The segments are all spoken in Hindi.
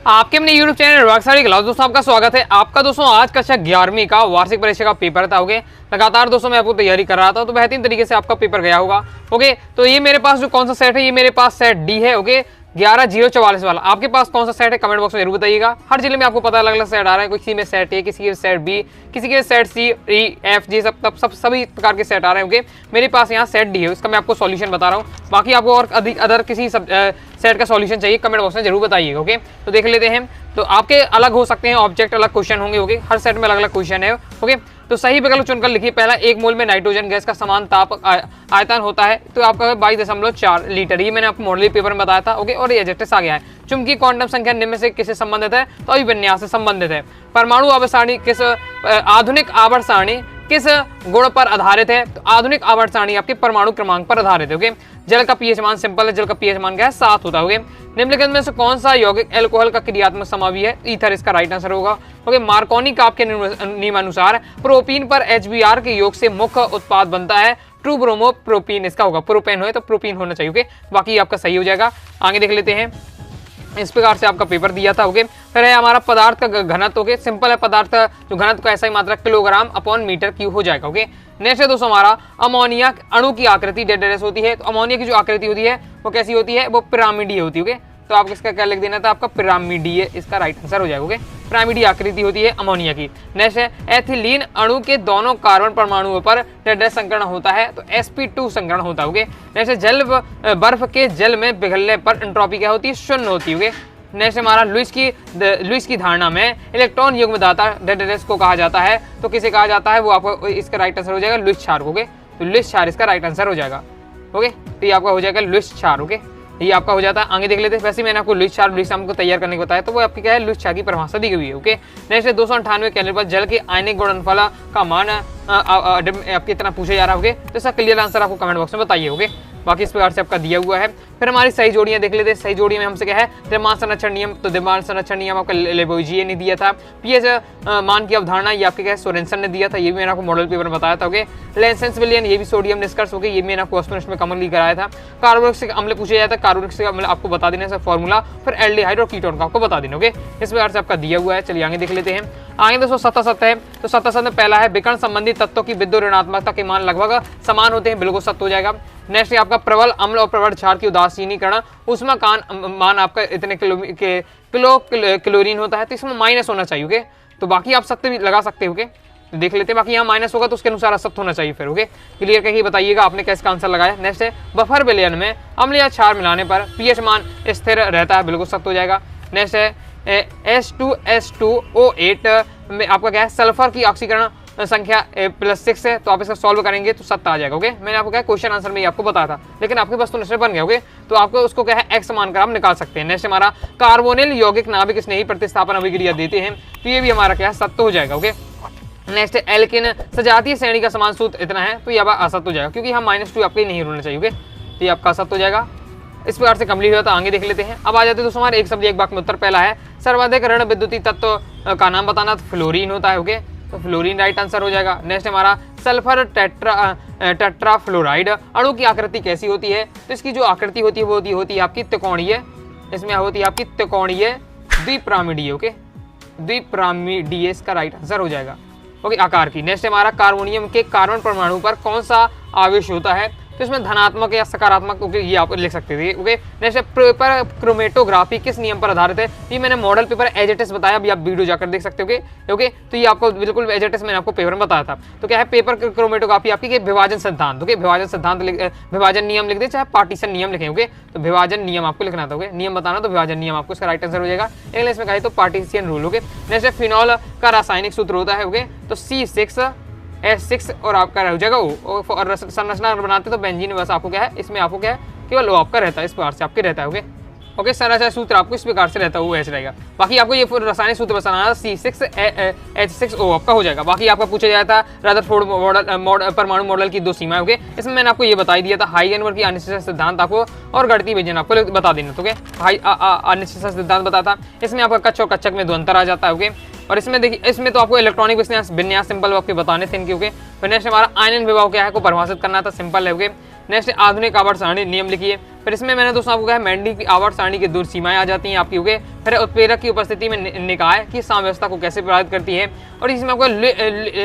आपके अपने YouTube चैनल रोहक क्लास दोस्तों आपका स्वागत है। आपका दोस्तों आज कक्षा 11वीं का वार्षिक परीक्षा का पेपर था। ओके, लगातार दोस्तों मैं आपको तैयारी कर रहा था तो बेहतरीन तरीके से आपका पेपर गया होगा। ओके, तो ये मेरे पास जो कौन सा सेट है, ये मेरे पास सेट डी है। ओके, 11044 वाला। आपके पास कौन सा सेट है कमेंट बॉक्स में जरूर बताइएगा। हर जिले में आपको पता अलग अलग सेट आ रहा है, किसी में सेट ए, किसी के सेट बी, किसी के सेट सी, ई, एफ, जी, सभी प्रकार के सेट आ रहे हैं। ओके, मेरे पास यहाँ सेट डी है, उसका मैं आपको सॉल्यूशन बता रहा हूँ। बाकी आपको और अधिक अदर किसी सेट का सॉल्यूशन चाहिए कमेंट बॉक्स में जरूर बताइएगा। ओके, तो देख लेते हैं। तो आपके अलग हो सकते हैं, ऑब्जेक्ट अलग क्वेश्चन होंगे। ओके, हर सेट में अलग अलग क्वेश्चन है। ओके, तो सही विकल्प चुनकर लिखिए। पहला, 1 मोल में नाइट्रोजन गैस का समान ताप आयतन होता है तो आपका 22.4 लीटर। ये मैंने आपको मॉडल पेपर में बताया था। ओके, और ये एडजस्टेस आ गया है। चुंबकीय क्वांटम संख्या निम्न में से किससे संबंधित है? तो अभिविन्यास से संबंधित है। परमाणु आवर्त सारणी किस आधुनिक आवर्त सारणी किस गुण पर आधारित है? तो आधुनिक आवर्त सारणी आपके परमाणु क्रमांक पर आधारित है। ओके, जल का पीएच मान सिंपल है, जल का पीएच मान क्या है? 7 होता है। ओके, निम्नलिखित में से कौन सा यौगिक अल्कोहल का क्रियात्मक समावी है? ईथर इसका राइट आंसर होगा। ओके, मार्कोनी का आपके नियमानुसार प्रोपीन पर HBr के योग से मुख्य उत्पाद बनता है ट्रू ब्रोमो प्रोपीन, इसका होगा। प्रोपेन हो तो प्रोपीन होना चाहिए। ओके, बाकी आपका सही हो जाएगा। आगे देख लेते हैं। इस प्रकार से आपका पेपर दिया था। ओके, फिर है हमारा पदार्थ का घनत्व। ओके, सिंपल है, पदार्थ जो घनत्व का ऐसा ही मात्रा किलोग्राम अपॉन मीटर क्यूब हो जाएगा। ओके, नेक्स्ट है दोस्तों हमारा अमोनिया अणु की आकृति डेडेरस होती है। तो अमोनिया की जो आकृति होती है वो कैसी होती है? वो पिरामिडीय होती है। ओके, तो आपको इसका क्या लिख देना था? आपका पिरामिडीय इसका राइट आंसर हो जाएगा। ओके, पिरामिडीय आकृति होती है अमोनिया की। नेक्स्ट है एथिलीन अणु के दोनों कार्बन परमाणुओं पर डेडेरस संकरण होता है तो sp2 संकरण होता है। ओके, नेक्स्ट है जल बर्फ के जल में पिघलने पर एंट्रोपी क्या होती है? शून्य होती है। ओके, नेक्स्ट हमारा लुईस की धारणा में इलेक्ट्रॉन युग्मदाता डेडेरस को कहा जाता है तो किसे कहा जाता है? वो आपको इसका राइट आंसर हो जाएगा लुईस क्षार। ओके, तो लुईस क्षार इसका राइट आंसर हो जाएगा। ओके, तो ये आपका हो जाएगा लुईस क्षार। ओके, ये आपका हो जाता है। आगे देख लेते हैं। वैसे मैंने आपको लुईस क्षार को तैयार करने को बताया तो वो आपकी क्या है? लुईस क्षार की परिभाषा दी गई है। ओके, नेक्स्ट है 298 कैलोरी पर जल के आयनिक गुणनफल का मान आपके इतना पूछा जा रहा है। ओके, तो इसका क्लियर आंसर आपको कमेंट बॉक्स में बताइए। ओके, बाकी इस प्रकार से आपका दिया हुआ है। फिर हमारी सही जोड़ियां देख लेते हैं। सही जोड़ी में हमसे क्या है? द्रव्यमान संरक्षण नियम। तो द्रव्यमान संरक्षण नियम आपका लेबोइजिए ने दिया था। पीएच मान की अवधारणा ये आपके क्या है? सोरेनसन ने दिया था। ये भी मैंने आपको मॉडल पेपर में बताया था। ओके, लेंसेंस विलियन ये भी सोडियम निष्कर्ष। ओके, ये मैंने आपको क्वेश्चन में कमनली कराया था। कार्बोनिक अम्ल पूछा जाता है, कार्बोनिक अम्ल आपको बता देना है फॉर्मूला, फिर एल्डिहाइड और कीटोन का आपको बता देना। ओके, इस प्रकार से आपका दिया हुआ है। चलिए आगे देख लेते हैं। आगे दोस्तों 77 है। तो 77 में पहला है विकर्ण संबंधी तत्वों की विद्युत ऋणात्मकता के मान लगभग समान होते हैं, बिल्कुल सत्य हो जाएगा। नेक्स्ट है आपका प्रबल अम्ल और प्रबल क्षार की उदासीनीकरण उष्माकान मान आपका इतने किलो क्लोरीन होता है तो इसमें माइनस होना चाहिए। ओके, तो बाकी आप सत्य भी लगा सकते हो। ओके, तो देख लेते हैं। बाकी यहाँ माइनस होगा तो उसके अनुसार असत्य होना चाहिए। फिर ओके, क्लियर करके बताइएगा आपने कैसे आंसर लगाया। नेक्स्ट है बफर विलयन में अम्ल या क्षार मिलाने पर पीएच मान स्थिर रहता है, बिल्कुल सत्य हो जाएगा। नेक्स्ट है H2S2O8 में आपका क्या है? सल्फर की ऑक्सीकरण संख्या +6 है तो आप इसका सॉल्व करेंगे तो 7 आ जाएगा। ओके, मैंने आपको क्या क्वेश्चन आंसर में आपको बताया था, लेकिन आपके पास तो निश्चय बन गया। ओके, तो आपको उसको क्या है? x मानकर आप निकाल सकते हैं। नेक्स्ट हमारा कार्बोनिल यौगिक नाभिक स्नेही प्रतिस्थापन अभिक्रिया देते हैं तो ये भी हमारा क्या है? सत्य हो जाएगा। ओके, नेक्स्ट एल्किन सजातीय श्रेणी का समान सूत्र इतना है तो ये अब असत्य हो जाएगा क्योंकि हम -2 आपके नहीं होना चाहिए। ओके, तो ये आपका असत्य हो जाएगा। इस प्रकार से कंप्लीट होता है। आगे देख लेते हैं। अब आ जाते हैं दोस्तों हमारे एक शब्द एक वाक्य में उत्तर। पहला है सर्वाधिक ऋण विद्युतीय तत्व का नाम बताना, तो फ्लोरीन होता है। ओके, तो फ्लोरीन राइट आंसर हो जाएगा। नेक्स्ट हमारा सल्फर टेट्राफ्लोराइड अणु की आकृति कैसी होती है? तो इसकी जो आकृति होती है वो होती है आपकी त्रिकोणीय। इसमें होती है आपकी त्रिकोणीय द्विपिरामिडीय। ओके, द्विपिरामिडीय इसका राइट आंसर हो जाएगा। ओके, आकार की। नेक्स्ट हमारा कार्बोनियम के कार्बन परमाणु पर कौन सा आवेश होता है? तो इसमें धनात्मक या सकारात्मक। ओके, ये आप लिख सकते थे। ओके, नेक्स्ट पेपर क्रोमेटोग्राफी किस नियम पर आधारित है? ये मैंने model paper as it is बताया, अभी आप वीडियो जाकर देख सकते हो। ओके, तो ये आपको बिल्कुल एज इट इज मैंने आपको पेपर में बताया था। तो क्या है? पेपर क्रोमेटोग्राफी आपकी विभाजन सिद्धांत। ओके, विभाजन सिद्धांत विभाजन नियम लिख दे, चाहे पार्टीशन नियम लिखें। ओके, तो विभाजन नियम आपको लिखना था। ओके, नियम बताना तो विभाजन नियम आपको इसका राइट आंसर हो जाएगा। इंग्लिश में कहे तो partition rule. Okay, next phenol का रासायनिक सूत्र होता है। ओके, तो C6H6 और आपका रह जाएगा O और संरचना बनाते तो बेंजीन बस आपको क्या है? इसमें आपको क्या है? केवल O आपका रहता है, इस प्रकार से आपके रहता है। ओके, ओके, संरचना सूत्र आपको इस प्रकार से रहता है, OH रहेगा। बाकी आपको ये रासायनिक सूत्र बताना C6H6O आपका हो जाएगा। बाकी आपका पूछा जाता है रदरफोर्ड परमाणु मॉडल की 2 सीमाएं। ओके, इसमें मैंने आपको ये बता दिया था हाइजेनबर्ग की अनिश्चितता सिद्धांत आपको और गणितीय व्यंजन आपको बता देना। तो अनिश्चितता सिद्धांत बताता, इसमें आपका कच्छ और कच्छक में 2 अंतर आ जाता है। ओके, और इसमें देखिए, इसमें तो आपको इलेक्ट्रॉनिक विन्यास सिंपल आपके बताने थे इनके। ओके, नेक्स्ट हमारा आयनन विभव क्या है को परिभाषित करना था, सिंपल है। ओके, नेक्स्ट आधुनिक आवर्त सारणी नियम लिखिए। फिर इसमें मैंने दोस्तों आपको कहा मेंडली की आवर्त सारणी की दूर सीमाएं आ जाती हैं आपकी, हो गए। फिर उत्प्रेरक की उपस्थिति में निकाय की साम्यवस्था को कैसे प्रभावित करती है, और इसमें आपको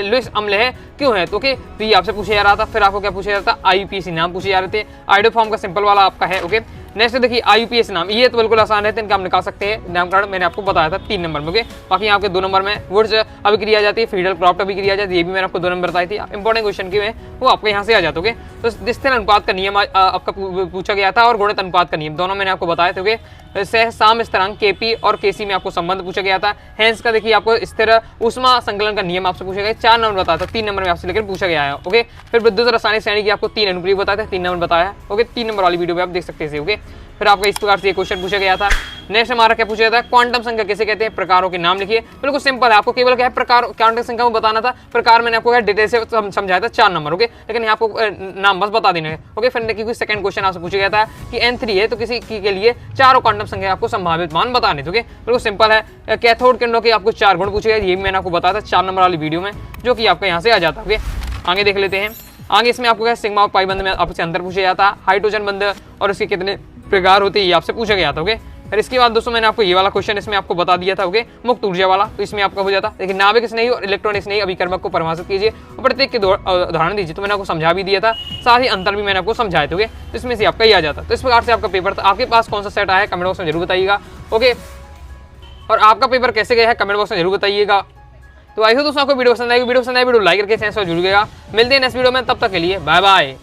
लुईस अम्ल है क्यों है, तो ओके, तो ये आपसे पूछा जा रहा था। फिर आपको क्या पूछा जा रहा था, IUPAC नाम पूछे जा रहे थे, आइडियोफॉर्म का सिंपल वाला आपका है, ओके। नेक्स्ट देखिए IUPAC नाम, ये तो बिल्कुल आसान रहते हैं, इनका हम निकाल सकते हैं। नामकरण मैंने आपको बताया था 3 नंबर में, ओके। बाकी आपके 2 नंबर में वर्ड्स अभिक्रिया जाती है, फीडल क्रॉप्ट अभिक्रिया जाती है, ये भी मैंने आपको 2 नंबर बताई थी। इंपॉर्टेंट क्वेश्चन की में वो आपको यहाँ से आ जाते, ओके। तो स्थिर अनुपात का नियम आपका पूछा गया था, और गुणित अनुपात का नियम दोनों मैंने आपको बताए थे, ओके। साम स्थिरांक KP और KC में आपको संबंध पूछा गया था। हेंस का देखिए आपको स्थिर ऊष्मा संकलन का नियम आपसे पूछा गया, 4 नंबर बताया था, 3 नंबर में आपसे लेकर पूछा गया है, ओके। फिर विद्युत रासायनिक श्रेणी की आपको 3 अनुप्रयोग बताया था, 3 नंबर बताया है, ओके। 3 नंबर वाली वीडियो में आप देख सकते हैं, ओके। फिर आपका इस प्रकार से ये क्वेश्चन पूछा गया था। नेक्स्ट हमारा क्या पूछा जाता है, क्वांटम संख्या किसे कहते हैं, प्रकारों के नाम लिखिए। बिल्कुल सिंपल है, आपको केवल क्या है प्रकार क्वांटम संख्या को बताना था। प्रकार मैंने आपको डिटेल से समझाया था 4 नंबर, ओके, लेकिन यहाँ आपको नाम बस बता देना है, ओके। फिर देखिए सेकंड क्वेश्चन आपसे पूछा गया था कि N3 है तो किसी के लिए 4 क्वांटम संख्या आपको संभावित मान बताने थे, ओके। बिल्कुल सिंपल है। कैथोड किरणों के आपको 4 गुण पूछे गए, ये भी मैंने आपको बताया था 4 नंबर वाली वीडियो में, जो कि आपका यहाँ से आ जाता है, ओके। आगे देख लेते हैं। आगे इसमें आपको क्या सिग्मा और पाई बंध में आपसे अंतर पूछा जाता है, हाइड्रोजन बंध और इसके कितने प्रकार होते हैं ये आपसे पूछा गया था, ओके। फिर इसके बाद दोस्तों मैंने आपको ये वाला क्वेश्चन इसमें आपको बता दिया था, ओके, मुक्त ऊर्जा वाला, तो इसमें आपका हो जाता है। लेकिन नाभिक स्नेही और इलेक्ट्रॉनिक स्नेही अभिकर्मक को परिभाषित कीजिए और प्रत्येक के उदाहरण दीजिए, तो मैंने आपको समझा भी दिया था, साथ ही अंतर भी मैंने आपको समझाए थे, ओके। तो इसमें से आपका ही आ जाता। तो इस प्रकार से आपका पेपर था। आपके पास कौन सा सेट आया है कमेंट बॉक्स में जरूर बताइएगा, ओके। और आपका पेपर कैसे गया है कमेंट बॉक्स में जरूर बताइएगा। तो आई हो दोस्तों आपको वीडियो पसंद आएगी, वीडियो लाइक करके चैनल से जुड़ गया। मिलते हैं नेक्स्ट वीडियो में, तब तक के लिए बाय बाय।